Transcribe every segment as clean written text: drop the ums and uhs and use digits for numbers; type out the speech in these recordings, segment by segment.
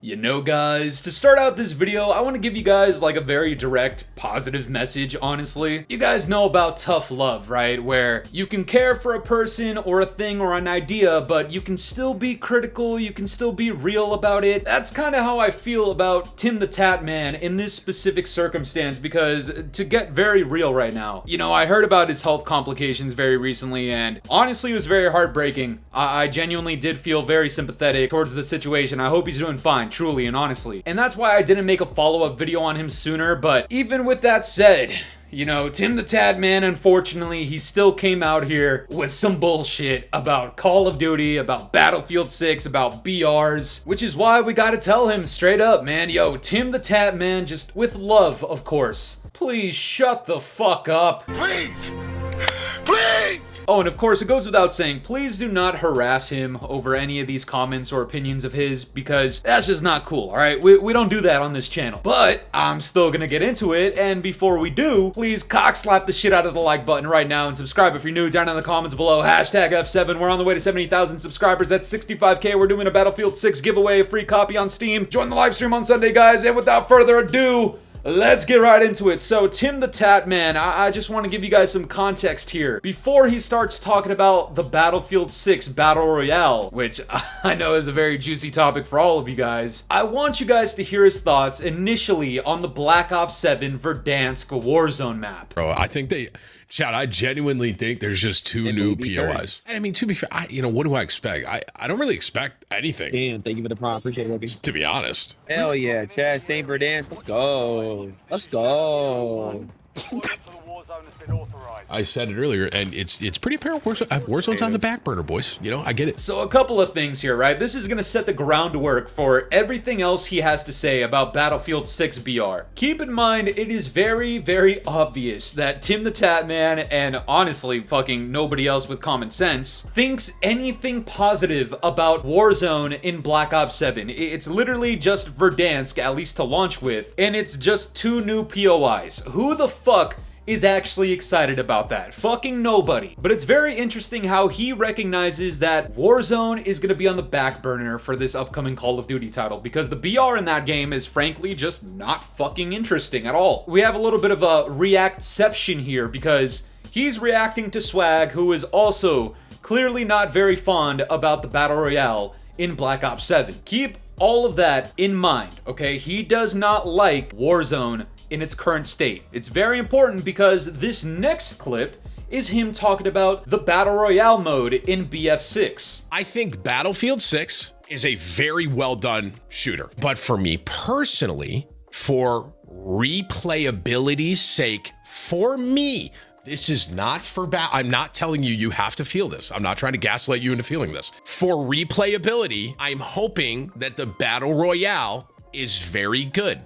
You know guys, to start out this video, I want to give you guys like a very direct, positive message, honestly. You guys know about tough love, right? Where you can care for a person or a thing or an idea, but you can still be critical, you can still be real about it. That's kind of how I feel about TIMTHETATMAN in this specific circumstance, because to get very real right now, you know, I heard about his health complications very recently, and honestly it was very heartbreaking. I genuinely did feel very sympathetic towards the situation. I hope he's doing fine. Truly and honestly. And that's why I didn't make a follow-up video on him sooner, but even with that said, you know, TIMTHETATMAN, unfortunately, he still came out here with some bullshit about Call of Duty, about Battlefield 6, about BRs, which is why we gotta tell him straight up, man, yo, TIMTHETATMAN, just with love, of course, please shut the fuck up. Please! Please! Oh, and of course, it goes without saying, please do not harass him over any of these comments or opinions of his, because that's just not cool, alright? We don't do that on this channel. But I'm still gonna get into it, and before we do, please cock slap the shit out of the like button right now and subscribe if you're new down in the comments below. Hashtag F7, we're on the way to 70,000 subscribers. That's 65K. We're doing a Battlefield 6 giveaway, a free copy on Steam. Join the live stream on Sunday, guys, and without further ado, let's get right into it. So, TIMTHETATMAN, I just want to give you guys some context here. Before he starts talking about the Battlefield 6 Battle Royale, which I know is a very juicy topic for all of you guys, I want you guys to hear his thoughts initially on the Black Ops 7 Verdansk Warzone map. Bro, I think Chad, I genuinely think there's just two new POIs. And I mean, to be fair, what do I expect? I don't really expect anything. Damn, thank you for the prompt. Appreciate it, Logan. To be honest. Hell yeah, Chad, same for dance. Let's go. Let's go. I said it earlier, and it's pretty apparent Warzone's on the back burner, boys. You know, I get it. So a couple of things here, right? This is gonna set the groundwork for everything else he has to say about Battlefield 6 BR. Keep in mind, it is very, very obvious that TIMTHETATMAN, and honestly, fucking nobody else with common sense, thinks anything positive about Warzone in Black Ops 7. It's literally just Verdansk, at least to launch with, and it's just two new POIs. Who the fuck is actually excited about that? Fucking nobody. But it's very interesting how he recognizes that Warzone is gonna be on the back burner for this upcoming Call of Duty title, because the BR in that game is frankly just not fucking interesting at all. We have a little bit of a reactception here, because he's reacting to SWAGG, who is also clearly not very fond about the Battle Royale in Black Ops 7. Keep all of that in mind, okay? He does not like Warzone in its current state. It's very important because this next clip is him talking about the Battle Royale mode in BF6. I think Battlefield 6 is a very well done shooter. But for me personally, for replayability's sake, for me, this is not for I'm not telling you have to feel this. I'm not trying to gaslight you into feeling this. For replayability, I'm hoping that the Battle Royale is very good.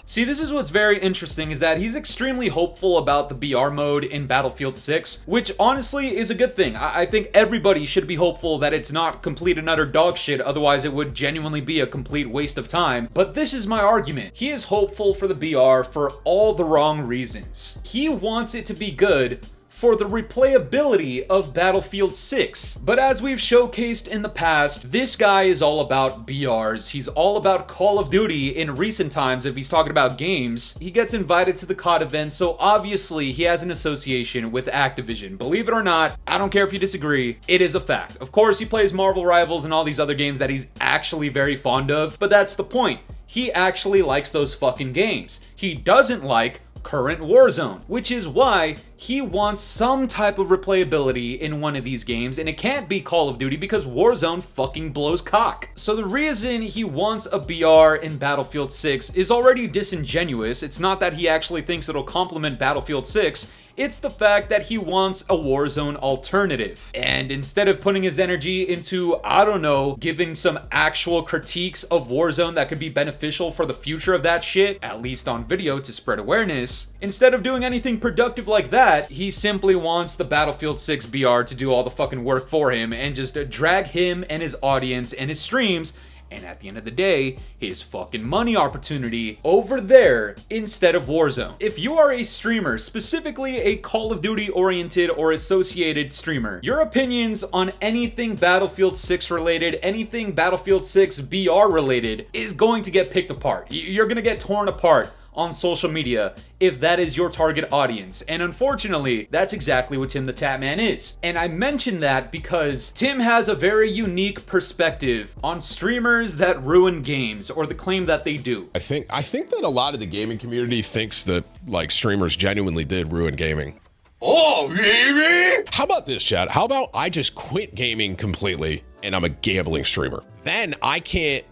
See, this is what's very interesting, is that he's extremely hopeful about the BR mode in Battlefield 6, which honestly is a good thing. I think everybody should be hopeful that it's not complete and utter dog shit, otherwise it would genuinely be a complete waste of time. But this is my argument. He is hopeful for the BR for all the wrong reasons. He wants it to be good for the replayability of Battlefield 6. But as we've showcased in the past, this guy is all about BRs. He's all about Call of Duty in recent times. If he's talking about games, he gets invited to the COD event, so obviously he has an association with Activision. Believe it or not, I don't care if you disagree, it is a fact. Of course, he plays Marvel Rivals and all these other games that he's actually very fond of, but that's the point. He actually likes those fucking games. He doesn't like current Warzone, which is why he wants some type of replayability in one of these games, and it can't be Call of Duty because Warzone fucking blows cock. So the reason he wants a BR in Battlefield 6 is already disingenuous. It's not that he actually thinks it'll complement Battlefield 6, it's the fact that he wants a Warzone alternative. And instead of putting his energy into, I don't know, giving some actual critiques of Warzone that could be beneficial for the future of that shit, at least on video to spread awareness, instead of doing anything productive like that, he simply wants the Battlefield 6 BR to do all the fucking work for him and just drag him and his audience and his streams and at the end of the day, his fucking money opportunity over there instead of Warzone. If you are a streamer, specifically a Call of Duty oriented or associated streamer, your opinions on anything Battlefield 6 related, anything Battlefield 6 BR related is going to get picked apart. You're gonna get torn apart on social media if that is your target audience. And unfortunately, that's exactly what TimTheTatman is. And I mention that because Tim has a very unique perspective on streamers that ruin games, or the claim that they do. I think that a lot of the gaming community thinks that like streamers genuinely did ruin gaming. Oh, baby! How about this, Chad? How about I just quit gaming completely and I'm a gambling streamer? Then I can't,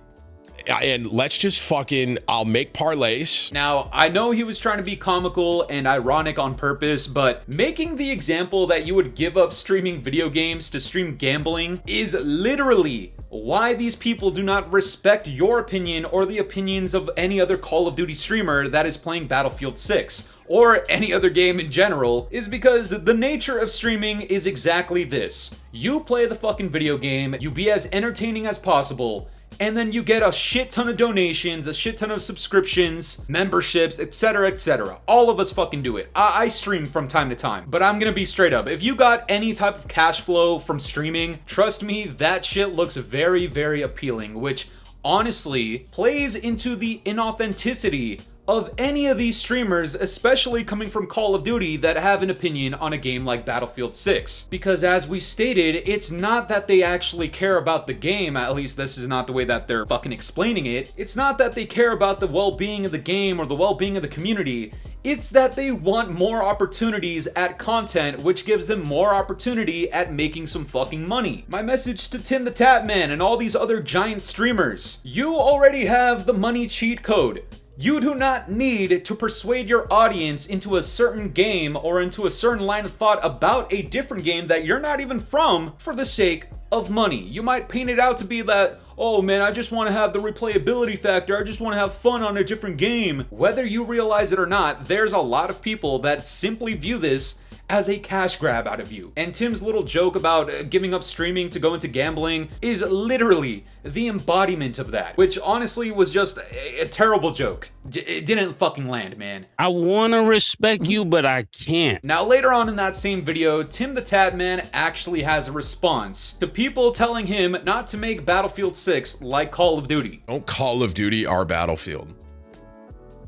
and let's just fucking, I'll make parlays. Now, I know he was trying to be comical and ironic on purpose, but making the example that you would give up streaming video games to stream gambling is literally why these people do not respect your opinion or the opinions of any other Call of Duty streamer that is playing Battlefield 6. Or any other game in general, is because the nature of streaming is exactly this. You play the fucking video game, you be as entertaining as possible, and then you get a shit ton of donations, a shit ton of subscriptions, memberships, etc, etc. All of us fucking do it. I stream from time to time, but I'm gonna be straight up. If you got any type of cash flow from streaming, trust me, that shit looks very, very appealing, which honestly plays into the inauthenticity of any of these streamers, especially coming from Call of Duty, that have an opinion on a game like Battlefield 6. Because as we stated, it's not that they actually care about the game, at least this is not the way that they're fucking explaining it. It's not that they care about the well-being of the game or the well-being of the community. It's that they want more opportunities at content, which gives them more opportunity at making some fucking money. My message to TimTheTatman and all these other giant streamers: you already have the money cheat code. You do not need to persuade your audience into a certain game or into a certain line of thought about a different game that you're not even from for the sake of money. You might paint it out to be that, oh man, I just want to have the replayability factor, I just want to have fun on a different game. Whether you realize it or not, there's a lot of people that simply view this as a cash grab out of you. And Tim's little joke about giving up streaming to go into gambling is literally the embodiment of that, which honestly was just a terrible joke. It didn't fucking land, man. I wanna respect you, but I can't. Now, later on in that same video, TimTheTatman actually has a response to people telling him not to make Battlefield 6 like Call of Duty. Don't Call of Duty our Battlefield.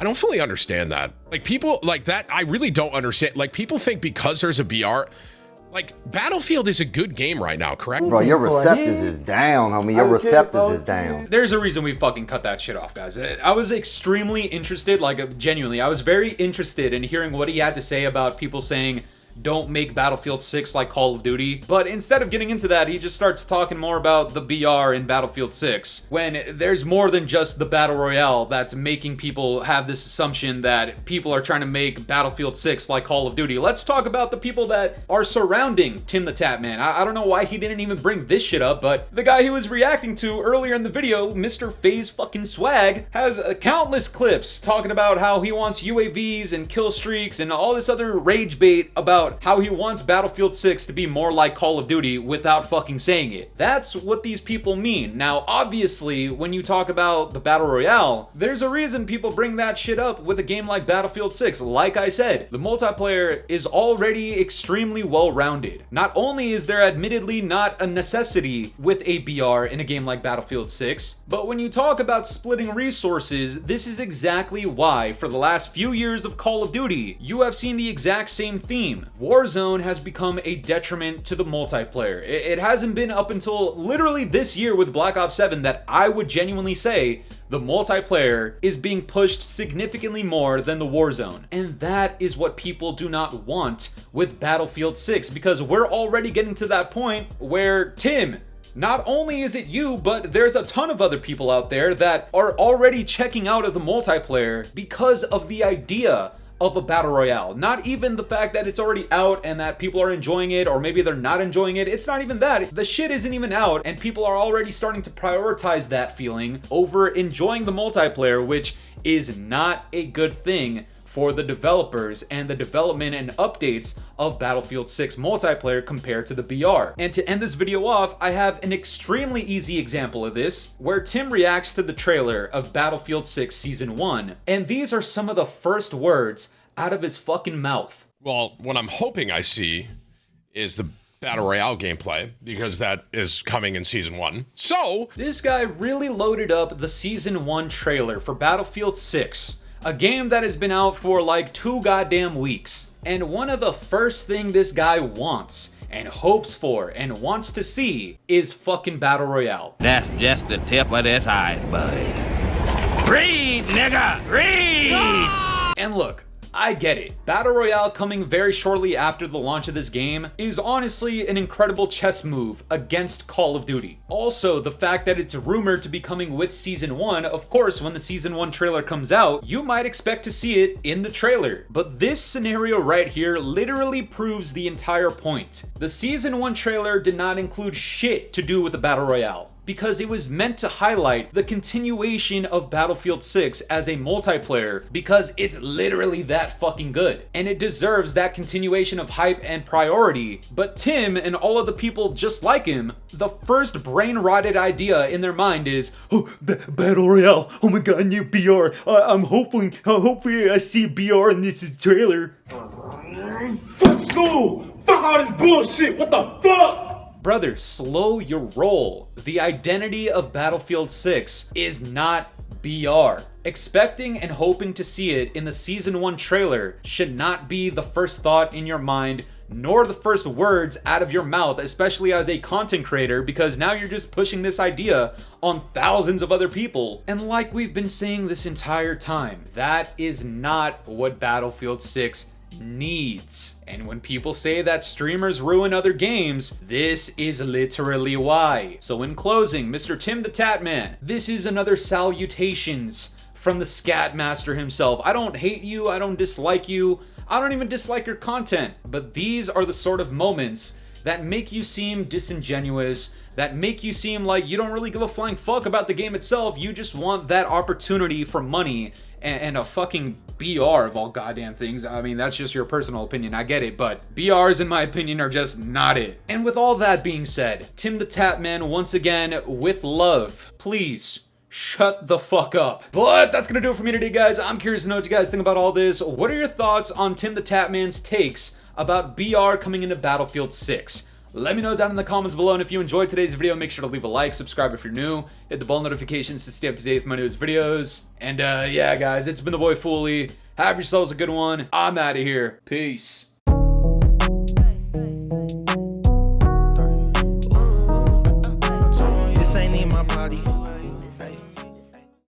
I don't fully understand that. Like, people like that, I really don't understand. Like, people think because there's a BR, like, Battlefield is a good game right now, correct? Bro, your receptors is down, homie. Your receptors is down. There's a reason we fucking cut that shit off, guys. I was extremely interested, like, genuinely, I was very interested in hearing what he had to say about people saying, don't make Battlefield 6 like Call of Duty. But instead of getting into that, he just starts talking more about the BR in Battlefield 6, when there's more than just the Battle Royale that's making people have this assumption that people are trying to make Battlefield 6 like Call of Duty. Let's talk about the people that are surrounding TimTheTatman. I don't know why he didn't even bring this shit up, but the guy he was reacting to earlier in the video, Mr. FAZE fucking SWAGG, has countless clips talking about how he wants UAVs and kill streaks and all this other rage bait about how he wants Battlefield 6 to be more like Call of Duty without fucking saying it. That's what these people mean. Now, obviously, when you talk about the Battle Royale, there's a reason people bring that shit up with a game like Battlefield 6. Like I said, the multiplayer is already extremely well-rounded. Not only is there admittedly not a necessity with a BR in a game like Battlefield 6, but when you talk about splitting resources, this is exactly why, for the last few years of Call of Duty, you have seen the exact same theme. Warzone has become a detriment to the multiplayer. It hasn't been up until literally this year with Black Ops 7 that I would genuinely say the multiplayer is being pushed significantly more than the Warzone. And that is what people do not want with Battlefield 6, because we're already getting to that point where, Tim, not only is it you, but there's a ton of other people out there that are already checking out of the multiplayer because of the idea of a Battle Royale. Not even the fact that it's already out and that people are enjoying it, or maybe they're not enjoying it. It's not even that. The shit isn't even out and people are already starting to prioritize that feeling over enjoying the multiplayer, which is not a good thing for the developers and the development and updates of Battlefield 6 multiplayer compared to the BR. And to end this video off, I have an extremely easy example of this, where Tim reacts to the trailer of Battlefield 6 Season 1, and these are some of the first words out of his fucking mouth. Well, what I'm hoping I see is the Battle Royale gameplay, because that is coming in Season 1. So, this guy really loaded up the Season 1 trailer for Battlefield 6, a game that has been out for like 2 goddamn weeks. And one of the first thing this guy wants and hopes for and wants to see is fucking Battle Royale. That's just the tip of this iceberg. Read, nigga, read! And look, I get it. Battle Royale coming very shortly after the launch of this game is honestly an incredible chess move against Call of Duty. Also, the fact that it's rumored to be coming with Season 1, of course, when the Season 1 trailer comes out, you might expect to see it in the trailer. But this scenario right here literally proves the entire point. The Season 1 trailer did not include shit to do with the Battle Royale, because it was meant to highlight the continuation of Battlefield 6 as a multiplayer, because it's literally that fucking good. And it deserves that continuation of hype and priority. But Tim and all of the people just like him, the first brain-rotted idea in their mind is, oh, Battle Royale, oh my god, new BR, hopefully I see BR in this trailer. Fuck school! Fuck all this bullshit! What the fuck? Brother, slow your roll. The identity of Battlefield 6 is not BR. Expecting and hoping to see it in the Season 1 trailer should not be the first thought in your mind, nor the first words out of your mouth, especially as a content creator, because now you're just pushing this idea on thousands of other people. And like we've been saying this entire time, that is not what Battlefield 6 needs. And when people say that streamers ruin other games, this is literally why. So in closing, Mr. TIMTHETATMAN, this is another salutations from the scat master himself. I don't hate you, I don't dislike you, I don't even dislike your content, but these are the sort of moments that make you seem disingenuous, that make you seem like you don't really give a flying fuck about the game itself. You just want that opportunity for money and a fucking BR of all goddamn things. I mean, that's just your personal opinion, I get it, but BRs in my opinion are just not it. And with all that being said, TIMTHETATMAN, once again, with love, please shut the fuck up. But that's gonna do it for me today, guys. I'm curious to know what you guys think about all this. What are your thoughts on TIMTHETATMAN's takes about BR coming into Battlefield 6? Let me know down in the comments below, and if you enjoyed today's video, make sure to leave a like, subscribe if you're new, hit the bell notifications to stay up to date with my newest videos. And yeah guys, it's been the boy Fooly. Have yourselves a good one. I'm out of here. Peace. This ain't in my body.